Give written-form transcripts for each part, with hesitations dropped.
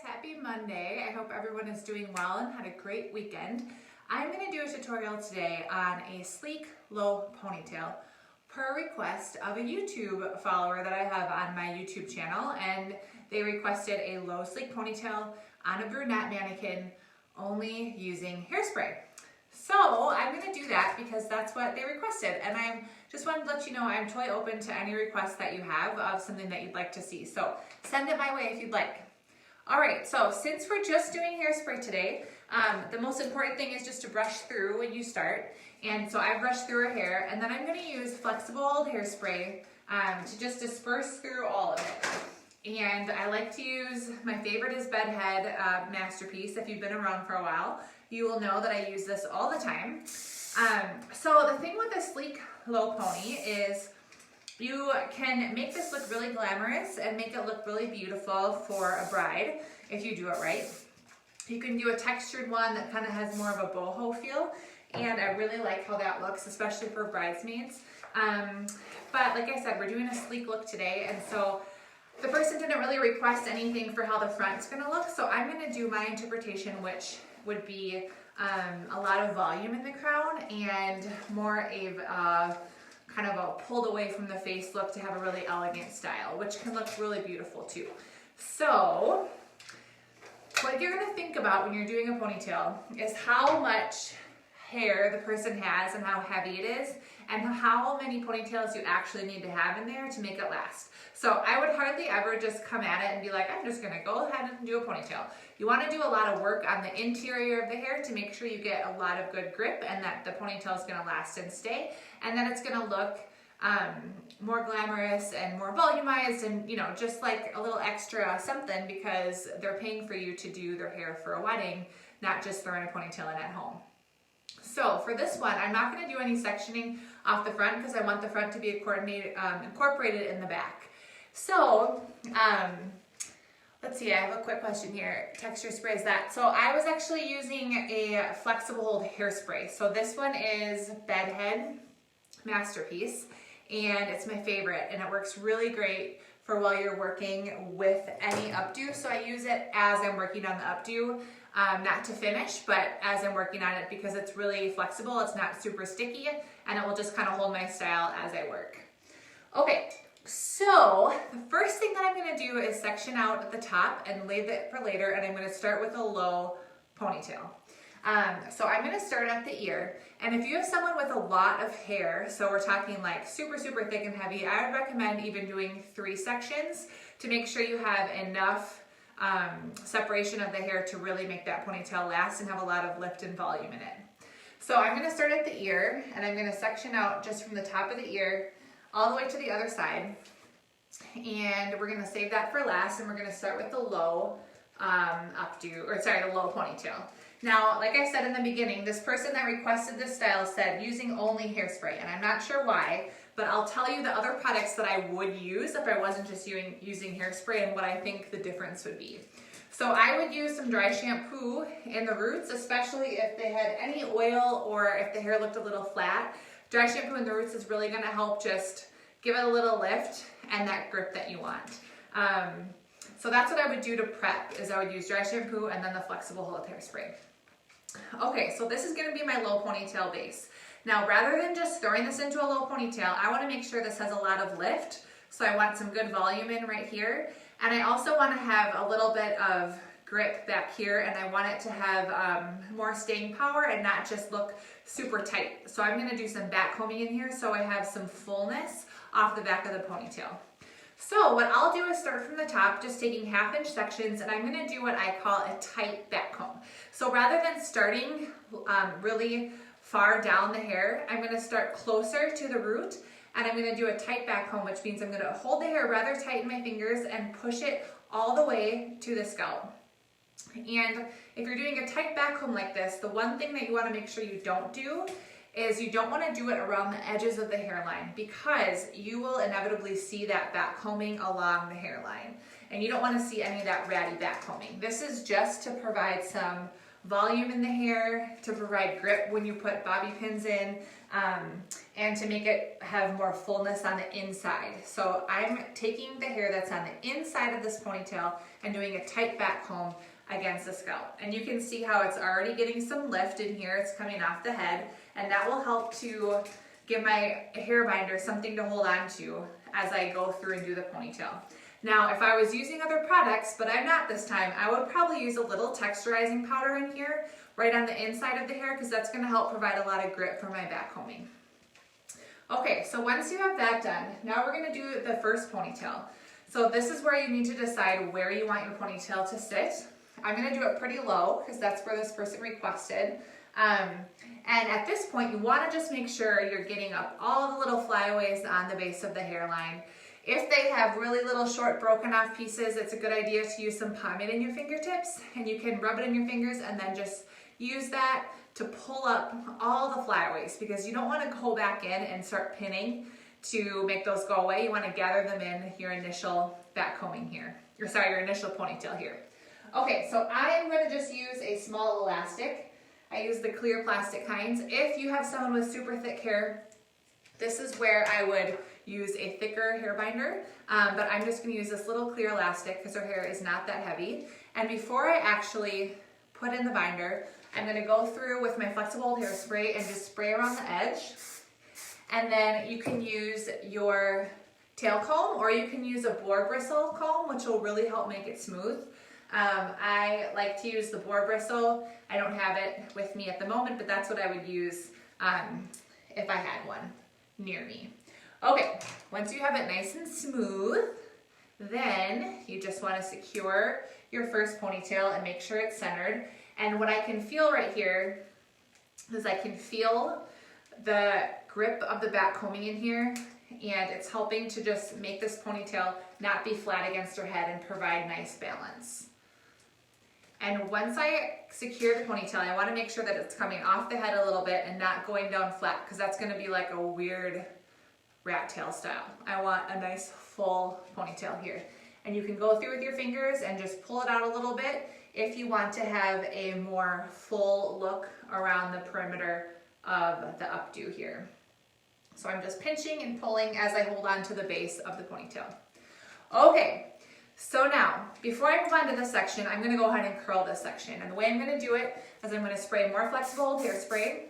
Happy Monday. I hope everyone is doing well and had a great weekend. I'm going to do a tutorial today on a sleek low ponytail per request of a YouTube follower that I have on my YouTube channel, and they requested a low sleek ponytail on a brunette mannequin only using hairspray. So I'm going to do that because that's what they requested, and I just wanted to let you know I'm totally open to any requests that you have of something that you'd like to see. So send it my way if you'd like. All right, so since we're just doing hairspray today, the most important thing is just to brush through when you start. And so I brushed through her hair, and then I'm going to use flexible old hairspray to just disperse through all of it. And I like to use, my favorite is Bedhead Masterpiece. If you've been around for a while, you will know that I use this all the time. So the thing with a sleek low pony is you can make this look really glamorous and make it look really beautiful for a bride if you do it right. You can do a textured one that kind of has more of a boho feel, and I really like how that looks, especially for bridesmaids. But like I said, we're doing a sleek look today, and so the person didn't really request anything for how the front's going to look, so I'm going to do my interpretation, which would be a lot of volume in the crown and more of kind of a pulled away from the face look to have a really elegant style, which can look really beautiful too. So what you're going to think about when you're doing a ponytail is how much hair the person has and how heavy it is, and how many ponytails you actually need to have in there to make it last. So I would hardly ever just come at it and be like, I'm just going to go ahead and do a ponytail. You want to do a lot of work on the interior of the hair to make sure you get a lot of good grip and that the ponytail is going to last and stay, and then it's going to look more glamorous and more volumized, and just like a little extra something, because they're paying for you to do their hair for a wedding, not just throwing a ponytail in at home. So for this one, I'm not going to do any sectioning off the front because I want the front to be incorporated in the back. So let's see, I have a quick question here. Texture spray is that. So I was actually using a flexible hold hairspray. So this one is Bedhead Masterpiece, and it's my favorite, and it works really great for while you're working with any updo. So I use it as I'm working on the updo, not to finish, but as I'm working on it, because it's really flexible, it's not super sticky, and it will just kind of hold my style as I work. Okay, so the first thing that I'm going to do is section out at the top and leave it for later, and I'm going to start with a low ponytail. So I'm going to start at the ear, and if you have someone with a lot of hair, so we're talking like super thick and heavy, I would recommend even doing 3 sections to make sure you have enough separation of the hair to really make that ponytail last and have a lot of lift and volume in it. So I'm going to start at the ear, and I'm going to section out just from the top of the ear all the way to the other side, and we're going to save that for last, and we're going to start with the low the low ponytail. Now, like I said in the beginning, this person that requested this style said using only hairspray, and I'm not sure why, but I'll tell you the other products that I would use if I wasn't just using hairspray and what I think the difference would be. So I would use some dry shampoo in the roots, especially if they had any oil or if the hair looked a little flat. Dry shampoo in the roots is really going to help just give it a little lift and that grip that you want. So that's what I would do to prep, is I would use dry shampoo and then the flexible hold hairspray. Okay, so this is going to be my low ponytail base. Now, rather than just throwing this into a low ponytail, I want to make sure this has a lot of lift. So I want some good volume in right here. And I also want to have a little bit of grip back here, and I want it to have more staying power and not just look super tight. So I'm going to do some backcombing in here so I have some fullness off the back of the ponytail. So what I'll do is start from the top, just taking 1/2 inch sections, and I'm going to do what I call a tight backcomb. So rather than starting really far down the hair, I'm going to start closer to the root, and I'm going to do a tight backcomb, which means I'm going to hold the hair rather tight in my fingers and push it all the way to the scalp. And if you're doing a tight backcomb like this, the one thing that you want to make sure you don't do is you don't want to do it around the edges of the hairline, because you will inevitably see that backcombing along the hairline, and you don't want to see any of that ratty backcombing. This is just to provide some volume in the hair, to provide grip when you put bobby pins in, and to make it have more fullness on the inside. So I'm taking the hair that's on the inside of this ponytail and doing a tight back comb against the scalp. And you can see how it's already getting some lift in here. It's coming off the head, and that will help to give my hair binder something to hold on to as I go through and do the ponytail. Now, if I was using other products, but I'm not this time, I would probably use a little texturizing powder in here right on the inside of the hair, because that's going to help provide a lot of grip for my back combing. Okay, so once you have that done, now we're going to do the first ponytail. So this is where you need to decide where you want your ponytail to sit. I'm going to do it pretty low because that's where this person requested. And at this point, you want to just make sure you're getting up all the little flyaways on the base of the hairline. If they have really little short broken off pieces, it's a good idea to use some pomade in your fingertips, and you can rub it in your fingers and then just use that to pull up all the flyaways, because you don't want to go back in and start pinning to make those go away. You want to gather them in your initial back combing here, your initial ponytail here. Okay, so I am going to just use a small elastic. I use the clear plastic kinds. If you have someone with super thick hair, this is where I would use a thicker hair binder, but I'm just going to use this little clear elastic because her hair is not that heavy. And before I actually put in the binder, I'm going to go through with my flexible hairspray and just spray around the edge. And then you can use your tail comb, or you can use a boar bristle comb, which will really help make it smooth. I like to use the boar bristle. I don't have it with me at the moment, but that's what I would use if I had one near me. Okay, once you have it nice and smooth, then you just want to secure your first ponytail and make sure it's centered. And what I can feel right here is I can feel the grip of the back combing in here, and it's helping to just make this ponytail not be flat against her head and provide nice balance. And once I secure the ponytail, I want to make sure that it's coming off the head a little bit and not going down flat, because that's going to be like a weird rat tail style. I want a nice full ponytail here. And you can go through with your fingers and just pull it out a little bit if you want to have a more full look around the perimeter of the updo here. So I'm just pinching and pulling as I hold on to the base of the ponytail. Okay, so now, before I move on to this section, I'm going to go ahead and curl this section. And the way I'm going to do it is I'm going to spray more flexible hairspray.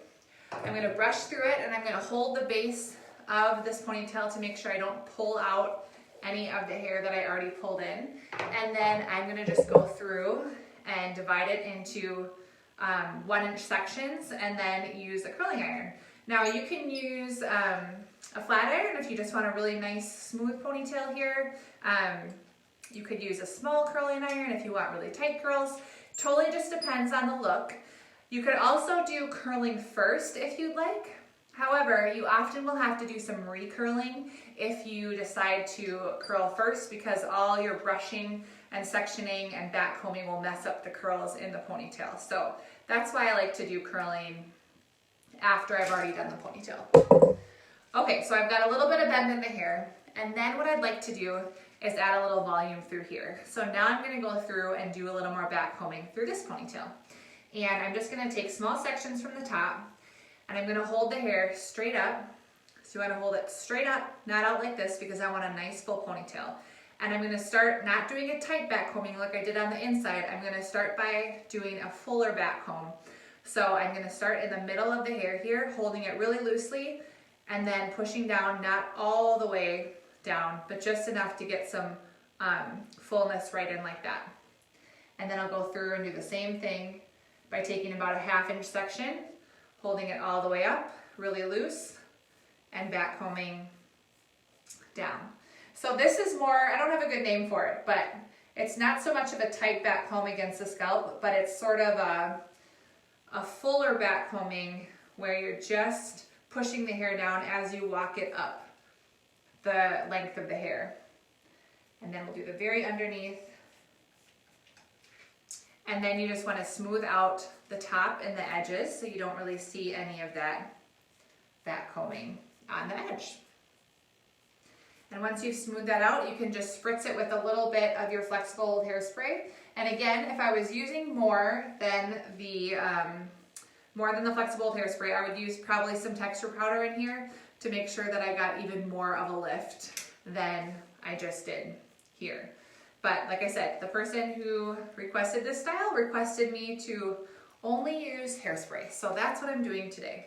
I'm going to brush through it, and I'm going to hold the base of this ponytail to make sure I don't pull out any of the hair that I already pulled in. And then I'm going to just go through and divide it into 1-inch sections, and then use a curling iron. Now you can use a flat iron if you just want a really nice smooth ponytail here. You could use a small curling iron if you want really tight curls. Totally just depends on the look. You could also do curling first if you'd like. However, you often will have to do some recurling if you decide to curl first, because all your brushing and sectioning and back combing will mess up the curls in the ponytail. So that's why I like to do curling after I've already done the ponytail. Okay, so I've got a little bit of bend in the hair, and then what I'd like to do is add a little volume through here. So now I'm going to go through and do a little more back combing through this ponytail. And I'm just going to take small sections from the top, and I'm going to hold the hair straight up. So you want to hold it straight up, not out like this, because I want a nice full ponytail. And I'm going to start not doing a tight back combing like I did on the inside. I'm going to start by doing a fuller back comb. So I'm going to start in the middle of the hair here, holding it really loosely, and then pushing down, not all the way down, but just enough to get some fullness right in like that. And then I'll go through and do the same thing by taking about a 1/2-inch section, holding it all the way up, really loose, and back combing down. So this is more, I don't have a good name for it, but it's not so much of a tight back comb against the scalp, but it's sort of a fuller back combing where you're just pushing the hair down as you walk it up the length of the hair. And then we'll do the very underneath. And then you just want to smooth out the top and the edges so you don't really see any of that back combing on the edge. And once you've smoothed that out, you can just spritz it with a little bit of your flexible hairspray. And again, if I was using more than the more than the flexible hairspray, I would use probably some texture powder in here to make sure that I got even more of a lift than I just did here. But like I said, the person who requested this style requested me to only use hairspray. So that's what I'm doing today.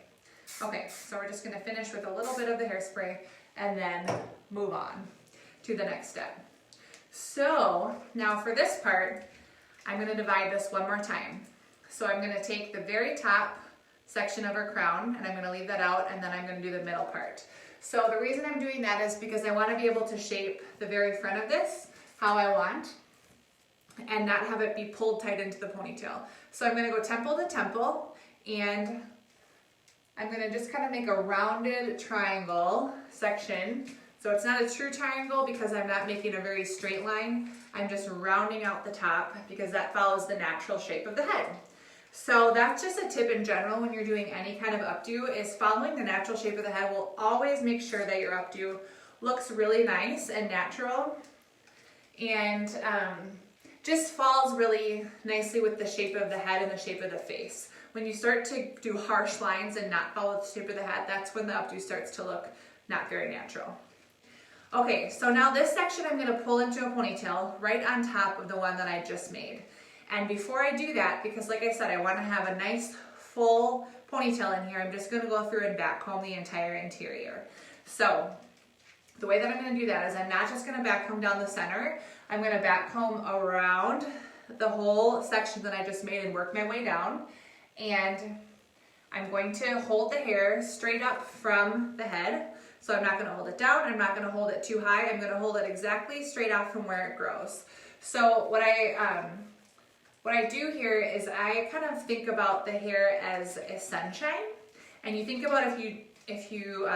Okay, so we're just gonna finish with a little bit of the hairspray and then move on to the next step. So now for this part, I'm gonna divide this one more time. So I'm gonna take the very top section of her crown and I'm gonna leave that out, and then I'm gonna do the middle part. So the reason I'm doing that is because I wanna be able to shape the very front of this how I want and not have it be pulled tight into the ponytail. So I'm gonna go temple to temple, and I'm gonna just kind of make a rounded triangle section. So it's not a true triangle because I'm not making a very straight line. I'm just rounding out the top because that follows the natural shape of the head. So that's just a tip in general when you're doing any kind of updo, is following the natural shape of the head will always make sure that your updo looks really nice and natural, and just falls really nicely with the shape of the head and the shape of the face. When you start to do harsh lines and not follow the shape of the head, that's when the updo starts to look not very natural. Okay, so now this section I'm gonna pull into a ponytail right on top of the one that I just made. And before I do that, because like I said, I wanna have a nice full ponytail in here, I'm just gonna go through and backcomb the entire interior. So the way that I'm gonna do that is I'm not just gonna backcomb down the center, I'm gonna backcomb around the whole section that I just made and work my way down. And I'm going to hold the hair straight up from the head. So I'm not gonna hold it down, I'm not gonna hold it too high, I'm gonna hold it exactly straight out from where it grows. So what I do here is I kind of think about the hair as a sunshine. And you think about if you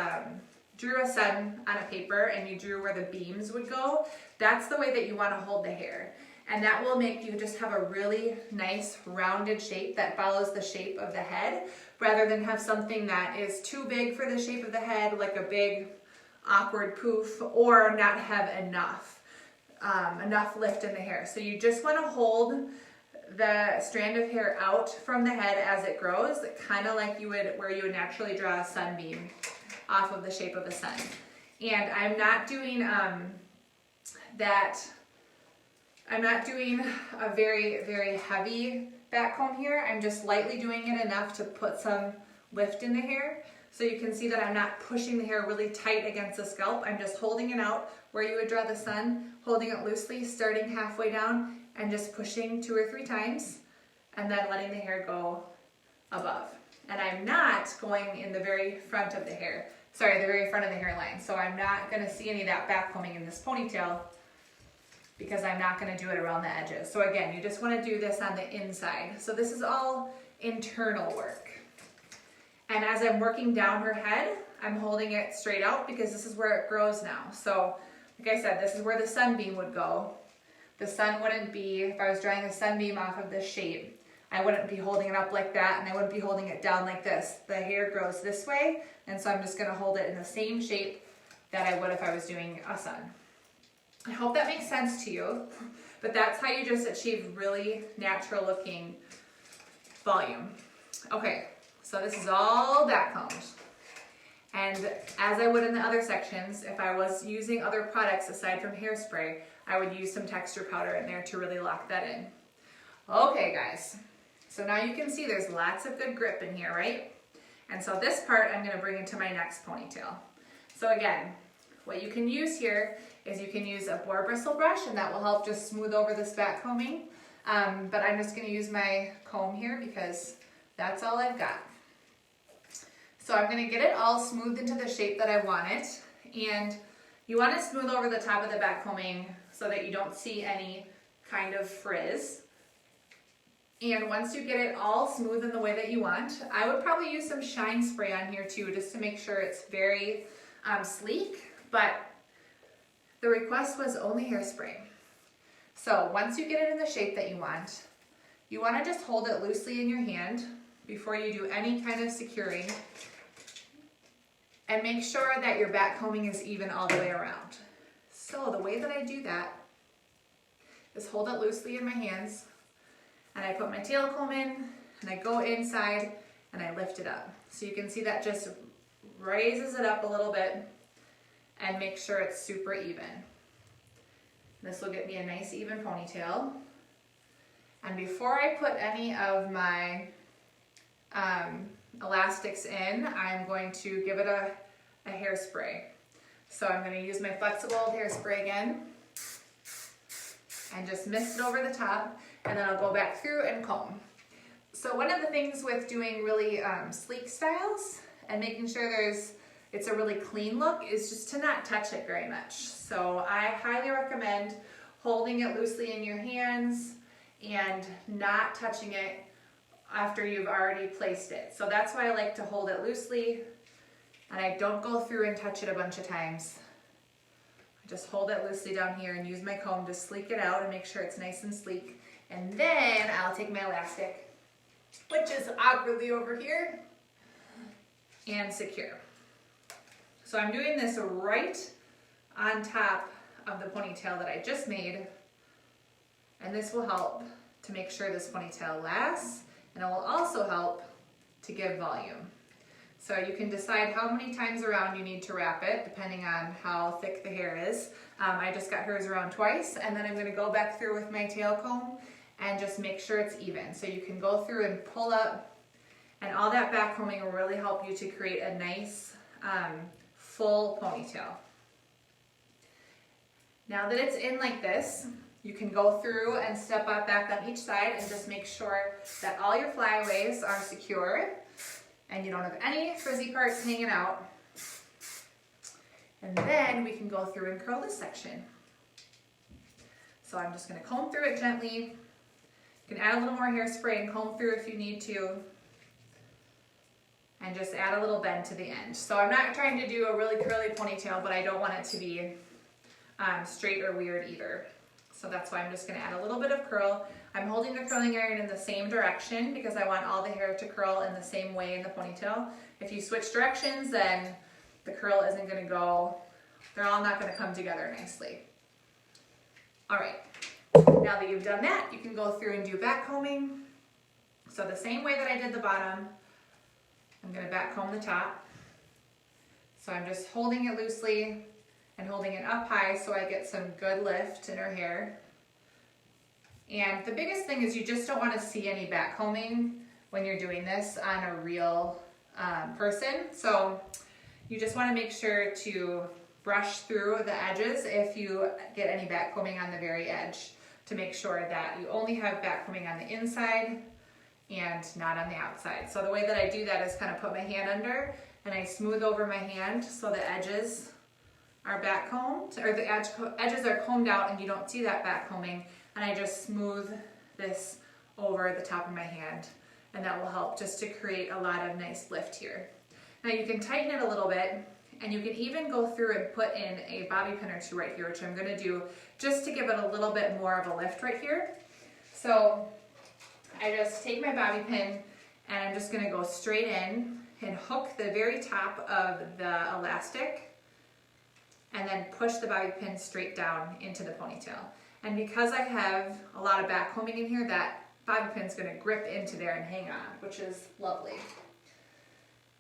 drew a sun on a paper and you drew where the beams would go, that's the way that you wanna hold the hair. And that will make you just have a really nice rounded shape that follows the shape of the head, rather than have something that is too big for the shape of the head, like a big awkward poof, or not have enough lift in the hair. So you just wanna hold the strand of hair out from the head as it grows, kind of like where you would naturally draw a sunbeam off of the shape of the sun. And I'm not doing I'm not doing a very, very heavy back comb here. I'm just lightly doing it enough to put some lift in the hair. So you can see that I'm not pushing the hair really tight against the scalp. I'm just holding it out where you would draw the sun, holding it loosely, starting halfway down, and just pushing 2 or 3 times, and then letting the hair go above. And I'm not going in the very front of the hair. Sorry, the very front of the hairline. So I'm not gonna see any of that back combing in this ponytail, because I'm not gonna do it around the edges. So again, you just wanna do this on the inside. So this is all internal work. And as I'm working down her head, I'm holding it straight out because this is where it grows now. So like I said, this is where the sunbeam would go. The sun wouldn't be, if I was drawing a sunbeam off of this shape, I wouldn't be holding it up like that, and I wouldn't be holding it down like this. The hair grows this way, and so I'm just gonna hold it in the same shape that I would if I was doing a sun. I hope that makes sense to you, but that's how you just achieve really natural looking volume. Okay, so this is all backcombed. And as I would in the other sections, if I was using other products aside from hairspray, I would use some texture powder in there to really lock that in. Okay guys, so now you can see there's lots of good grip in here, right? And so this part I'm gonna bring into my next ponytail. So again, what you can use here is you can use a boar bristle brush, and that will help just smooth over this back combing. But I'm just gonna use my comb here because that's all I've got. So I'm gonna get it all smoothed into the shape that I want it. And you wanna smooth over the top of the back combing so that you don't see any kind of frizz. And once you get it all smooth in the way that you want, I would probably use some shine spray on here too, just to make sure it's very sleek, but the request was only hairspray. So once you get it in the shape that you want to just hold it loosely in your hand before you do any kind of securing, and make sure that your back combing is even all the way around. So the way that I do that is hold it loosely in my hands, and I put my tail comb in, and I go inside, and I lift it up. So you can see that just raises it up a little bit and make sure it's super even. This will get me a nice even ponytail. And before I put any of my elastics in, I'm going to give it a hairspray. So I'm going to use my flexible hairspray again and just mist it over the top, and then I'll go back through and comb. So one of the things with doing really sleek styles and making sure it's a really clean look is just to not touch it very much. So I highly recommend holding it loosely in your hands and not touching it after you've already placed it. So that's why I like to hold it loosely, and I don't go through and touch it a bunch of times. I just hold it loosely down here and use my comb to sleek it out and make sure it's nice and sleek. And then I'll take my elastic, which is awkwardly over here, and secure. So I'm doing this right on top of the ponytail that I just made, and this will help to make sure this ponytail lasts, and it will also help to give volume. So you can decide how many times around you need to wrap it, depending on how thick the hair is. I just got hers around twice, and then I'm going to go back through with my tail comb and just make sure it's even. So you can go through and pull up, and all that back combing will really help you to create a nice full ponytail. Now that it's in like this, you can go through and step up back on each side and just make sure that all your flyaways are secure and you don't have any frizzy parts hanging out. And then we can go through and curl this section. So I'm just going to comb through it gently. You can add a little more hairspray and comb through if you need to. And just add a little bend to the end. So I'm not trying to do a really curly ponytail, but I don't want it to be straight or weird either. So that's why I'm just going to add a little bit of curl. I'm holding the curling iron in the same direction because I want all the hair to curl in the same way in the ponytail. If you switch directions, then the curl isn't going to go, they're all not going to come together nicely. All right, now that you've done that, you can go through and do back combing. So the same way that I did the bottom, I'm going to back comb the top. So I'm just holding it loosely and holding it up high so I get some good lift in her hair. And the biggest thing is you just don't want to see any back combing when you're doing this on a real person. So you just want to make sure to brush through the edges if you get any back combing on the very edge, to make sure that you only have back combing on the inside and not on the outside. So the way that I do that is kind of put my hand under and I smooth over my hand so the edges are back combed, or the edges are combed out and you don't see that back combing, and I just smooth this over the top of my hand, and that will help just to create a lot of nice lift here. Now you can tighten it a little bit, and you can even go through and put in a bobby pin or two right here, which I'm going to do just to give it a little bit more of a lift right here. So I just take my bobby pin and I'm just going to go straight in and hook the very top of the elastic and then push the bobby pin straight down into the ponytail. And because I have a lot of back combing in here, that bobby pin's going to grip into there and hang on, which is lovely.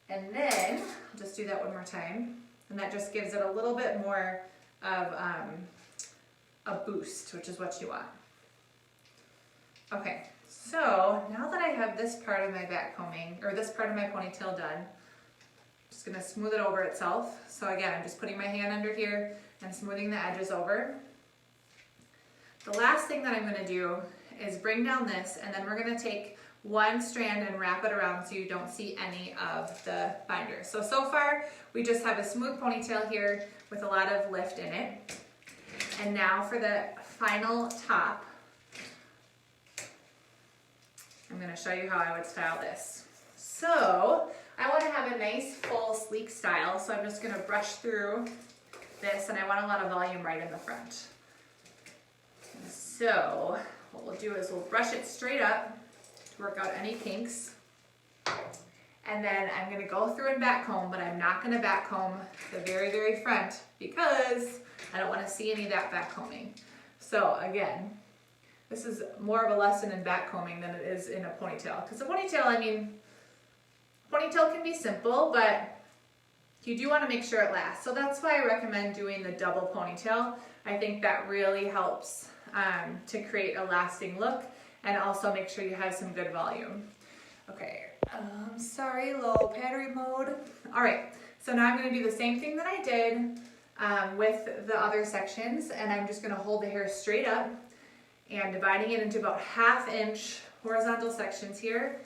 And then I'll just do that one more time, and that just gives it a little bit more of a boost, which is what you want. Okay, so now that I have this part of my back combing, or this part of my ponytail done, I'm just going to smooth it over itself. So again, I'm just putting my hand under here and smoothing the edges over. The last thing that I'm going to do is bring down this, and then we're going to take one strand and wrap it around so you don't see any of the binder. So far we just have a smooth ponytail here with a lot of lift in it. And now for the final top, I'm going to show you how I would style this. So I want to have a nice full sleek style, so I'm just going to brush through this, and I want a lot of volume right in the front. So what we'll do is we'll brush it straight up to work out any kinks. And then I'm going to go through and back comb, but I'm not going to back comb the very, very front because I don't want to see any of that back combing. So again, this is more of a lesson in back combing than it is in a ponytail. Because a ponytail, I mean, Ponytail can be simple, but you do want to make sure it lasts. So that's why I recommend doing the double ponytail. I think that really helps to create a lasting look and also make sure you have some good volume. Okay, sorry, low battery mode. All right, so now I'm going to do the same thing that I did with the other sections, and I'm just going to hold the hair straight up and dividing it into about 1/2 inch horizontal sections here.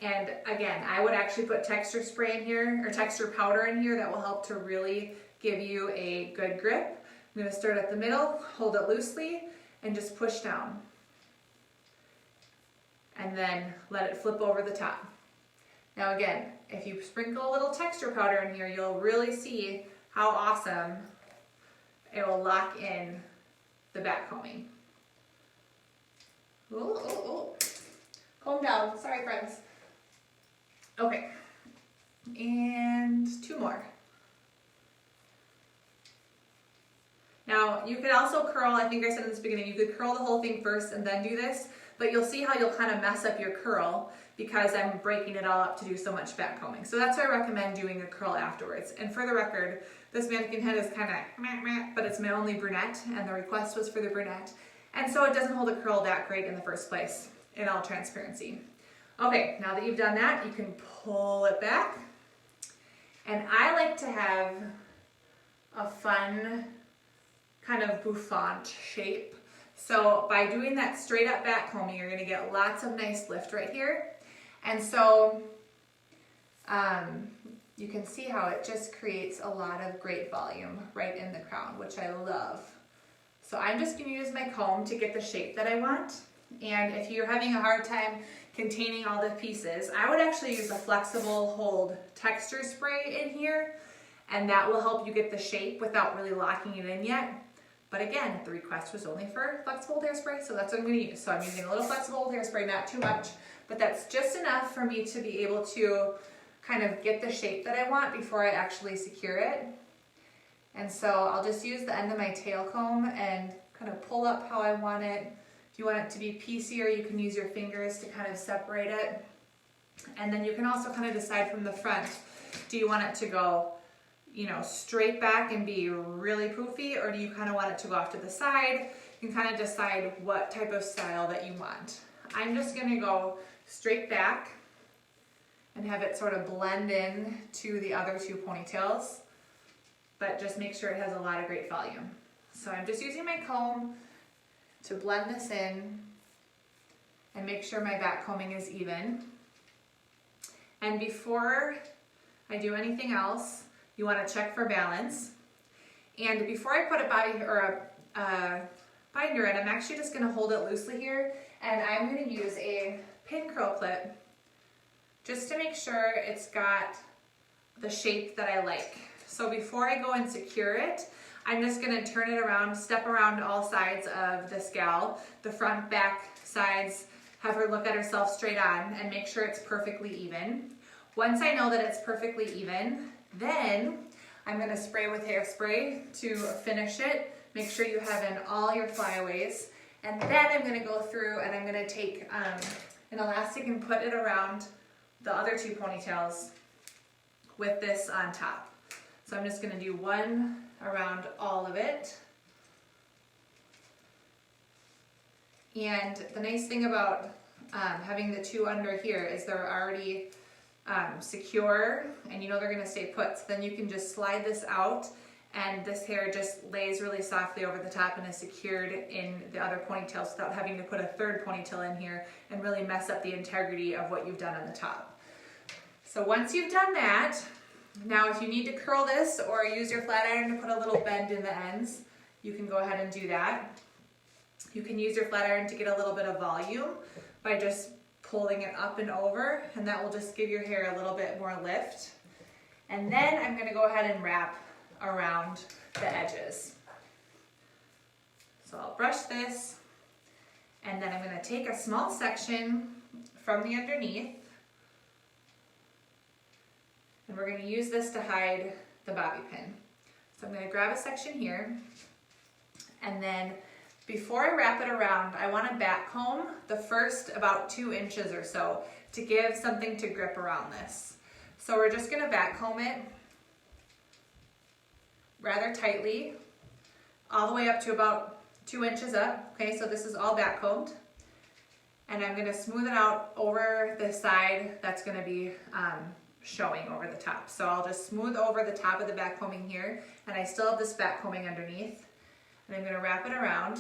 And again, I would actually put texture spray in here, or texture powder in here, that will help to really give you a good grip. I'm going to start at the middle, hold it loosely, and just push down. And then let it flip over the top. Now again, if you sprinkle a little texture powder in here, you'll really see how awesome it will lock in the backcombing. Ooh, ooh, ooh. Calm down. Sorry, friends. Okay, and 2 more. Now, you could also curl, I think I said in the beginning, you could curl the whole thing first and then do this, but you'll see how you'll kind of mess up your curl because I'm breaking it all up to do so much backcombing. So that's why I recommend doing a curl afterwards. And for the record, this mannequin head is kind of meh, but it's my only brunette, and the request was for the brunette. And so it doesn't hold a curl that great in the first place, in all transparency. Okay, now that you've done that, you can pull it back. And I like to have a fun kind of bouffant shape. So by doing that straight up backcombing, you're gonna get lots of nice lift right here. And so you can see how it just creates a lot of great volume right in the crown, which I love. So I'm just gonna use my comb to get the shape that I want. And if you're having a hard time containing all the pieces, I would actually use a flexible hold texture spray in here, and that will help you get the shape without really locking it in yet. But again, the request was only for flexible hold hairspray, so that's what I'm going to use. So I'm using a little flexible hold hairspray, not too much, but that's just enough for me to be able to kind of get the shape that I want before I actually secure it. And so I'll just use the end of my tail comb and kind of pull up how I want it. If you want it to be piecier, you can use your fingers to kind of separate it. And then you can also kind of decide from the front, do you want it to go, you know, straight back and be really poofy, or do you kind of want it to go off to the side? You can kind of decide what type of style that you want. I'm just going to go straight back and have it sort of blend in to the other 2 ponytails, but just make sure it has a lot of great volume. So I'm just using my comb to blend this in and make sure my backcombing is even. And before I do anything else, you want to check for balance. And before I put a binder in, I'm actually just going to hold it loosely here, and I'm going to use a pin curl clip just to make sure it's got the shape that I like. So before I go and secure it, I'm just going to turn it around, step around all sides of this gal, the front, back, sides, have her look at herself straight on and make sure it's perfectly even. Once I know that it's perfectly even, then I'm going to spray with hairspray to finish it. Make sure you have in all your flyaways. And then I'm going to go through and I'm going to take an elastic and put it around the other 2 ponytails with this on top. So I'm just going to do one around all of it. And the nice thing about having the 2 under here is they're already secure, and you know they're going to stay put. So then you can just slide this out, and this hair just lays really softly over the top and is secured in the other ponytails without having to put a 3rd ponytail in here and really mess up the integrity of what you've done on the top. So once you've done that, now if you need to curl this or use your flat iron to put a little bend in the ends, you can go ahead and do that. You can use your flat iron to get a little bit of volume by just pulling it up and over, and that will just give your hair a little bit more lift. And then I'm going to go ahead and wrap around the edges. So I'll brush this, and then I'm going to take a small section from the underneath, and we're going to use this to hide the bobby pin. So I'm going to grab a section here, and then before I wrap it around, I want to back comb the first about 2 inches or so to give something to grip around this. So we're just gonna back comb it rather tightly, all the way up to about 2 inches up. Okay, so this is all back combed. And I'm gonna smooth it out over the side that's gonna be showing over the top. So I'll just smooth over the top of the back combing here, and I still have this back combing underneath. And I'm gonna wrap it around.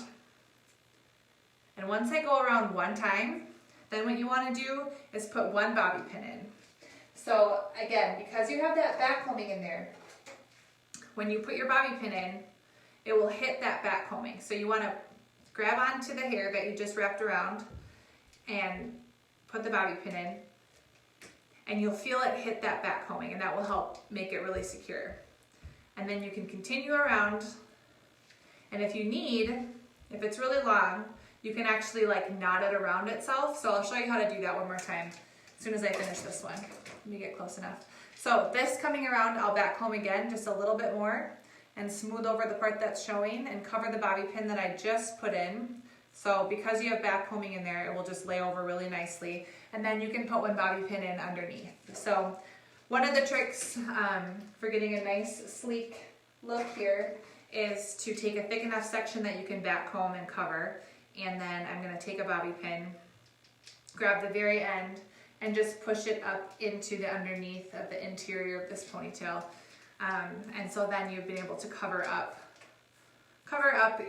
And once I go around one time, then what you wanna do is put one bobby pin in. So again, because you have that back combing in there, when you put your bobby pin in, it will hit that back combing. So you wanna grab onto the hair that you just wrapped around and put the bobby pin in, and you'll feel it hit that back combing, and that will help make it really secure. And then you can continue around, and if you need, if it's really long, you can actually like knot it around itself. So I'll show you how to do that one more time as soon as I finish this one. Let me get close enough. So this coming around, I'll back comb again just a little bit more and smooth over the part that's showing and cover the bobby pin that I just put in. So because you have back combing in there, it will just lay over really nicely. And then you can put one bobby pin in underneath. So one of the tricks for getting a nice sleek look here is to take a thick enough section that you can back comb and cover. And then I'm gonna take a bobby pin, grab the very end, and just push it up into the underneath of the interior of this ponytail. And so then you've been able to cover up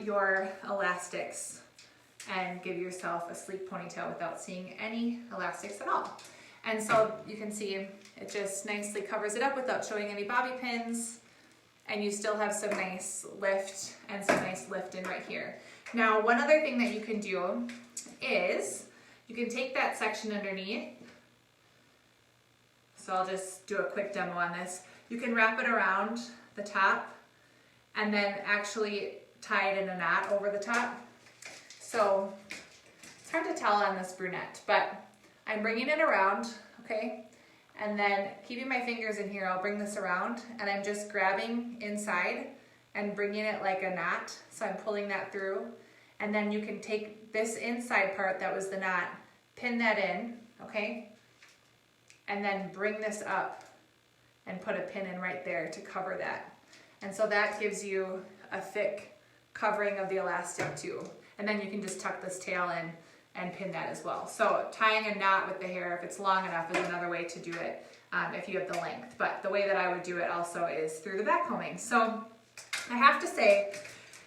your elastics and give yourself a sleek ponytail without seeing any elastics at all. And so you can see it just nicely covers it up without showing any bobby pins, and you still have some nice lift and some nice lift in right here. Now, one other thing that you can do is you can take that section underneath. So I'll just do a quick demo on this. You can wrap it around the top and then actually tie it in a knot over the top. So it's hard to tell on this brunette, but I'm bringing it around, okay? And then keeping my fingers in here, I'll bring this around, and I'm just grabbing inside and bringing it like a knot. So I'm pulling that through. And then you can take this inside part that was the knot, pin that in, okay? And then bring this up and put a pin in right there to cover that. And so that gives you a thick covering of the elastic too. And then you can just tuck this tail in and pin that as well. So tying a knot with the hair, if it's long enough, is another way to do it if you have the length. But the way that I would do it also is through the back combing. So I have to say,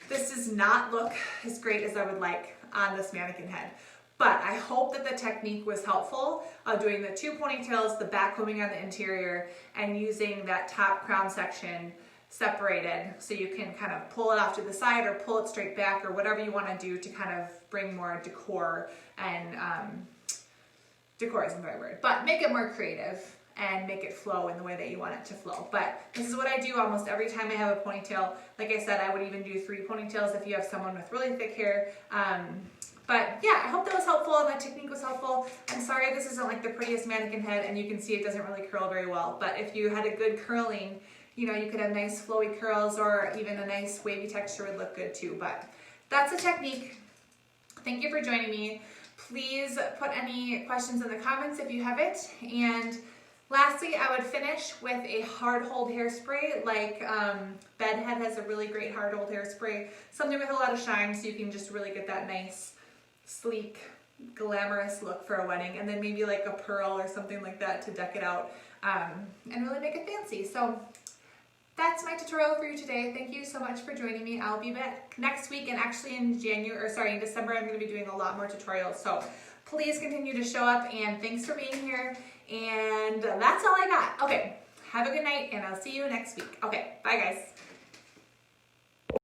this does not look as great as I would like on this mannequin head. But I hope that the technique was helpful of doing the 2 ponytails, the back combing on the interior, and using that top crown section separated so you can kind of pull it off to the side or pull it straight back or whatever you want to do to kind of bring more decor, and decor isn't the right word, but make it more creative and make it flow in the way that you want it to flow. But this is what I do almost every time I have a ponytail. Like I said, I would even do 3 ponytails if you have someone with really thick hair. But yeah, I hope that was helpful and that technique was helpful. I'm sorry this isn't like the prettiest mannequin head, and you can see it doesn't really curl very well. But if you had a good curling, you know, you could have nice flowy curls, or even a nice wavy texture would look good too. But that's the technique. Thank you for joining me. Please put any questions in the comments if you have it. And lastly, I would finish with a hard hold hairspray, like Bedhead has a really great hard hold hairspray. Something with a lot of shine, so you can just really get that nice, sleek, glamorous look for a wedding. And then maybe like a pearl or something like that to deck it out and really make it fancy. So that's my tutorial for you today. Thank you so much for joining me. I'll be back next week, and actually in December, I'm going to be doing a lot more tutorials. So please continue to show up, and thanks for being here. And that's all I got. Okay, have a good night, and I'll see you next week. Okay, bye guys.